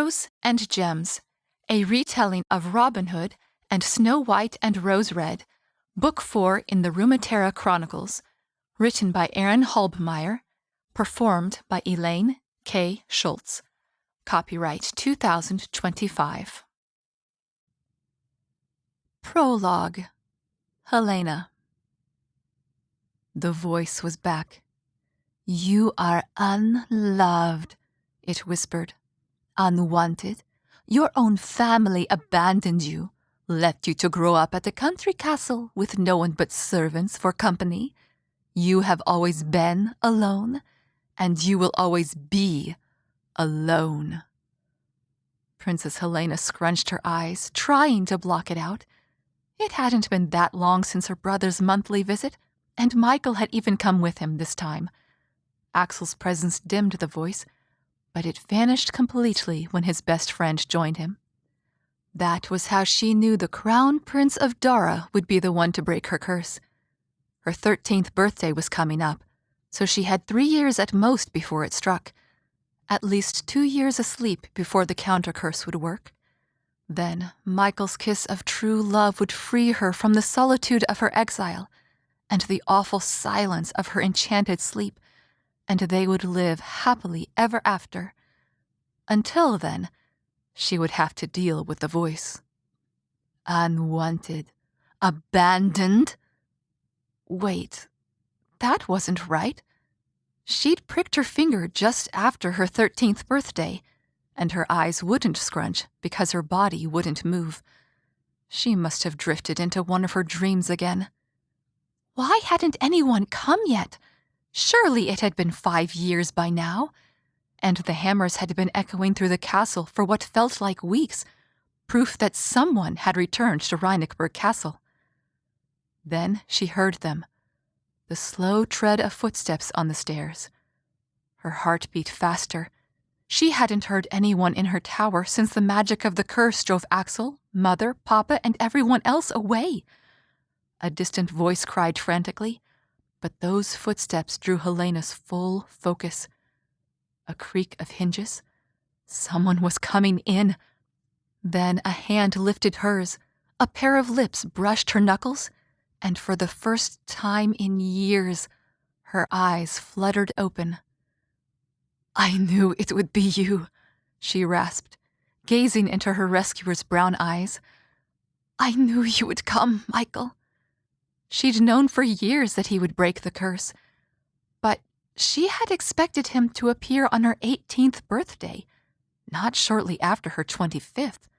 Heroes and Gems, a retelling of Robin Hood and Snow White and Rose Red, Book 4 in the Rumatera Chronicles, written by Aaron Halbmeier, performed by Elaine K. Schultz. Copyright 2025. Prologue. Helena. The voice was back. "You are unloved," it whispered. "Unwanted. Your own family abandoned you, left you to grow up at a country castle with no one but servants for company. You have always been alone, and you will always be alone." Princess Helena scrunched her eyes, trying to block it out. It hadn't been that long since her brother's monthly visit, and Michael had even come with him this time. Axel's presence dimmed the voice, but it vanished completely when his best friend joined him. That was how she knew the Crown Prince of Dara would be the one to break her curse. Her 13th birthday was coming up, so she had 3 years at most before it struck. At least 2 years asleep before the counter-curse would work. Then Michael's kiss of true love would free her from the solitude of her exile and the awful silence of her enchanted sleep, and they would live happily ever after. Until then, she would have to deal with the voice. Unwanted. Abandoned. Wait, that wasn't right. She'd pricked her finger just after her 13th birthday, and her eyes wouldn't scrunch because her body wouldn't move. She must have drifted into one of her dreams again. Why hadn't anyone come yet? Surely it had been 5 years by now, and the hammers had been echoing through the castle for what felt like weeks, proof that someone had returned to Rheinigberg Castle. Then she heard them, the slow tread of footsteps on the stairs. Her heart beat faster. She hadn't heard anyone in her tower since the magic of the curse drove Axel, Mother, Papa, and everyone else away. A distant voice cried frantically, but those footsteps drew Helena's full focus. A creak of hinges. Someone was coming in. Then a hand lifted hers. A pair of lips brushed her knuckles, and for the first time in years, her eyes fluttered open. "I knew it would be you," she rasped, gazing into her rescuer's brown eyes. "I knew you would come, Michael." She'd known for years that he would break the curse, but she had expected him to appear on her 18th birthday, not shortly after her 25th.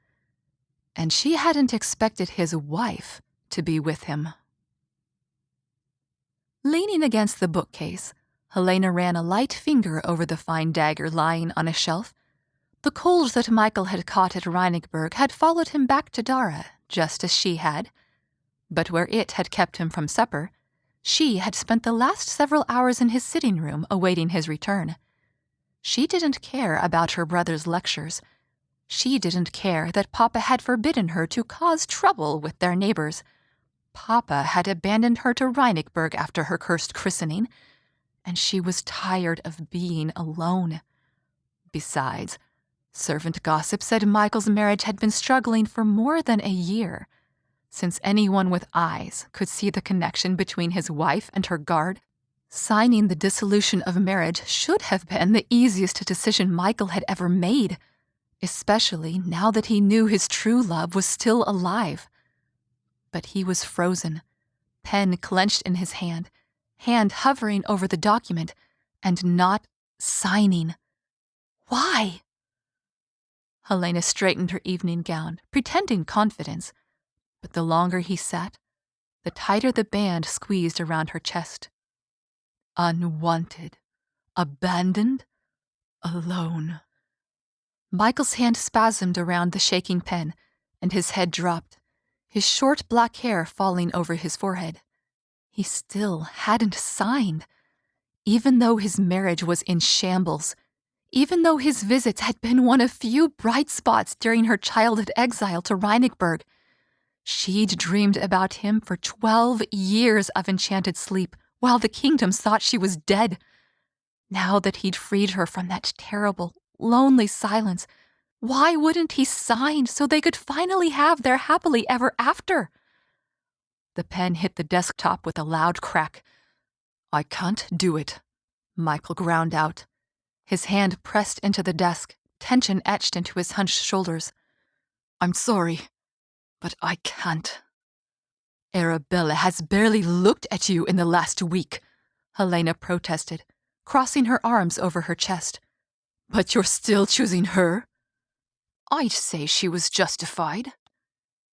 And she hadn't expected his wife to be with him. Leaning against the bookcase, Helena ran a light finger over the fine dagger lying on a shelf. The cold that Michael had caught at Rheinigberg had followed him back to Dara, just as she had. But where it had kept him from supper, she had spent the last several hours in his sitting room awaiting his return. She didn't care about her brother's lectures. She didn't care that Papa had forbidden her to cause trouble with their neighbors. Papa had abandoned her to Rheinigberg after her cursed christening, and she was tired of being alone. Besides, servant gossip said Michael's marriage had been struggling for more than a year. Since anyone with eyes could see the connection between his wife and her guard, signing the dissolution of marriage should have been the easiest decision Michael had ever made, especially now that he knew his true love was still alive. But he was frozen, pen clenched in his hand hovering over the document, and not signing. Why? Helena straightened her evening gown, pretending confidence, but the longer he sat, the tighter the band squeezed around her chest. Unwanted, abandoned, alone. Michael's hand spasmed around the shaking pen, and his head dropped, his short black hair falling over his forehead. He still hadn't signed. Even though his marriage was in shambles, even though his visits had been one of few bright spots during her childhood exile to Rheinigberg, she'd dreamed about him for 12 years of enchanted sleep while the kingdoms thought she was dead. Now that he'd freed her from that terrible, lonely silence, Why wouldn't he sign so they could finally have their happily ever after? The pen hit the desktop with a loud crack. I can't do it, Michael ground out. His hand pressed into the desk, tension etched into his hunched shoulders. I'm sorry, but I can't. Arabella has barely looked at you in the last week, Helena protested, crossing her arms over her chest. But you're still choosing her? I'd say she was justified.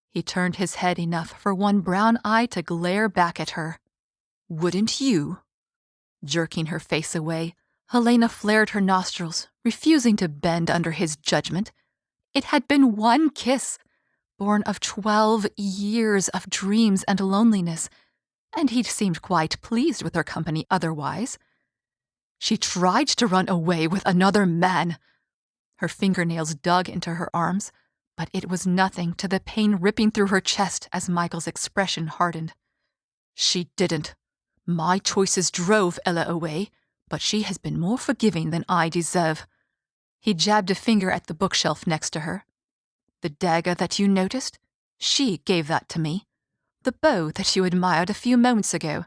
He turned his head enough for one brown eye to glare back at her. Wouldn't you? Jerking her face away, Helena flared her nostrils, refusing to bend under his judgment. It had been one kiss, born of 12 years of dreams and loneliness, and he'd seemed quite pleased with her company otherwise. She tried to run away with another man. Her fingernails dug into her arms, but it was nothing to the pain ripping through her chest as Michael's expression hardened. She didn't. My choices drove Ella away, but she has been more forgiving than I deserve. He jabbed a finger at the bookshelf next to her. The dagger that you noticed? She gave that to me. The bow that you admired a few moments ago.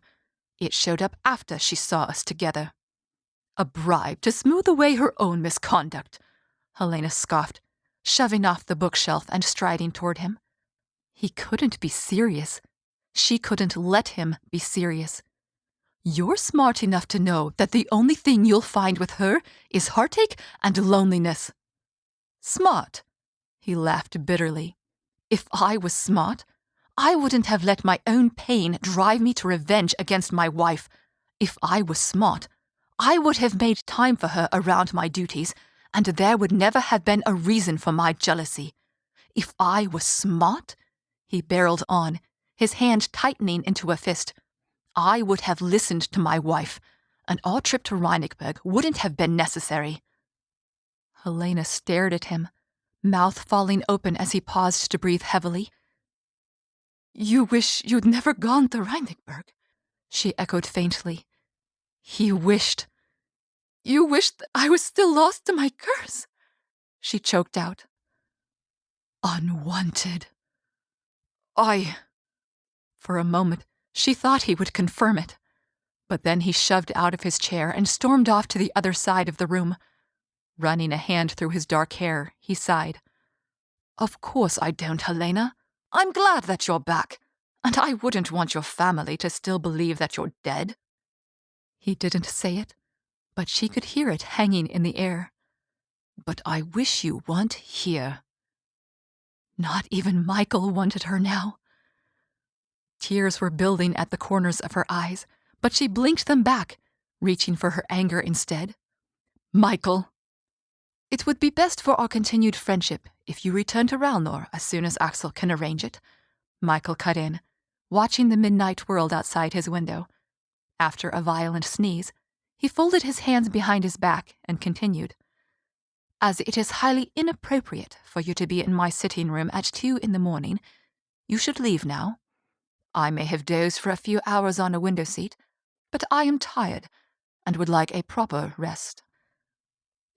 It showed up after she saw us together. A bribe to smooth away her own misconduct, Helena scoffed, shoving off the bookshelf and striding toward him. He couldn't be serious. She couldn't let him be serious. You're smart enough to know that the only thing you'll find with her is heartache and loneliness. Smart, he laughed bitterly. If I was smart, I wouldn't have let my own pain drive me to revenge against my wife. If I was smart, I would have made time for her around my duties, and there would never have been a reason for my jealousy. If I was smart, he barreled on, his hand tightening into a fist, I would have listened to my wife, and our trip to Reinigberg wouldn't have been necessary. Helena stared at him, mouth falling open as he paused to breathe heavily. You wish you'd never gone to Reinigberg, she echoed faintly. He wished. You wished that I was still lost to my curse, she choked out. Unwanted. For a moment, she thought he would confirm it, but then he shoved out of his chair and stormed off to the other side of the room. Running a hand through his dark hair, he sighed. Of course I don't, Helena. I'm glad that you're back, and I wouldn't want your family to still believe that you're dead. He didn't say it, but she could hear it hanging in the air. But I wish you weren't here. Not even Michael wanted her now. Tears were building at the corners of her eyes, but she blinked them back, reaching for her anger instead. Michael! It would be best for our continued friendship if you return to Ralnor as soon as Axel can arrange it, Michael cut in, watching the midnight world outside his window. After a violent sneeze, he folded his hands behind his back and continued. As it is highly inappropriate for you to be in my sitting room at 2 a.m, you should leave now. I may have dozed for a few hours on a window seat, but I am tired and would like a proper rest.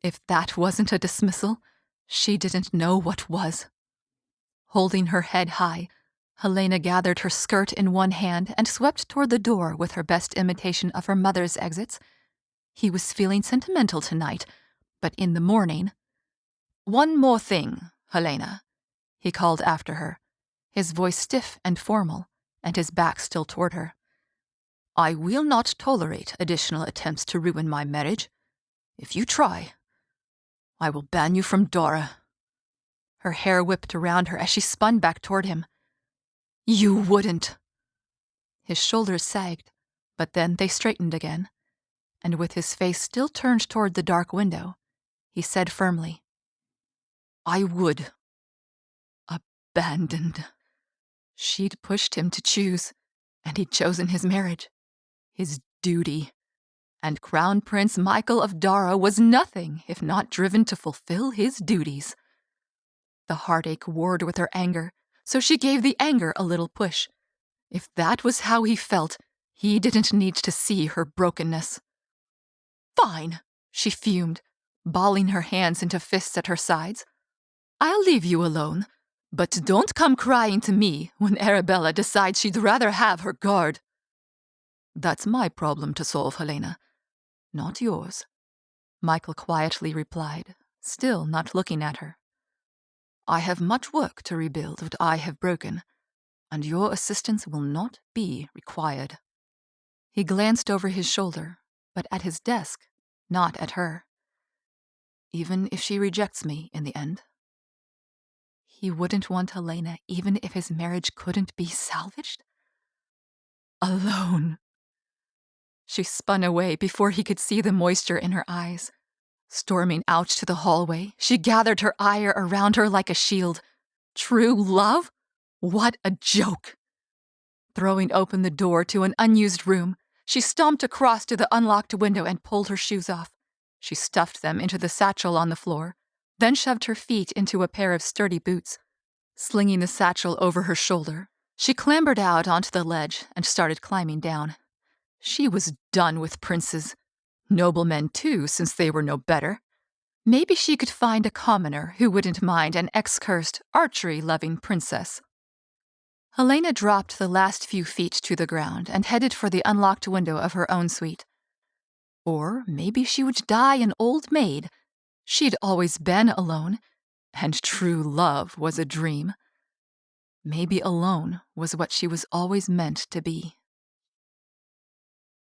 If that wasn't a dismissal, she didn't know what was. Holding her head high, Helena gathered her skirt in one hand and swept toward the door with her best imitation of her mother's exits. He was feeling sentimental tonight, but in the morning... One more thing, Helena, he called after her, his voice stiff and formal, and his back still toward her. I will not tolerate additional attempts to ruin my marriage. If you try, I will ban you from Dora. Her hair whipped around her as she spun back toward him. You wouldn't. His shoulders sagged, but then they straightened again, and with his face still turned toward the dark window, he said firmly, I would. Abandoned. She'd pushed him to choose, and he'd chosen his marriage, his duty, and Crown Prince Michael of Dara was nothing if not driven to fulfill his duties. The heartache warred with her anger, so she gave the anger a little push. If that was how he felt, he didn't need to see her brokenness. Fine, she fumed, balling her hands into fists at her sides. I'll leave you alone, but don't come crying to me when Arabella decides she'd rather have her guard." "That's my problem to solve, Helena, not yours," Michael quietly replied, still not looking at her. "I have much work to rebuild what I have broken, and your assistance will not be required." He glanced over his shoulder, but at his desk, not at her. "Even if she rejects me in the end?" He wouldn't want Helena even if his marriage couldn't be salvaged? Alone. She spun away before he could see the moisture in her eyes. Storming out to the hallway, she gathered her ire around her like a shield. True love? What a joke! Throwing open the door to an unused room, she stomped across to the unlocked window and pulled her shoes off. She stuffed them into the satchel on the floor, then shoved her feet into a pair of sturdy boots. Slinging the satchel over her shoulder, she clambered out onto the ledge and started climbing down. She was done with princes. Noblemen, too, since they were no better. Maybe she could find a commoner who wouldn't mind an ex-cursed, archery-loving princess. Helena dropped the last few feet to the ground and headed for the unlocked window of her own suite. Or maybe she would die an old maid. She'd always been alone, and true love was a dream. Maybe alone was what she was always meant to be.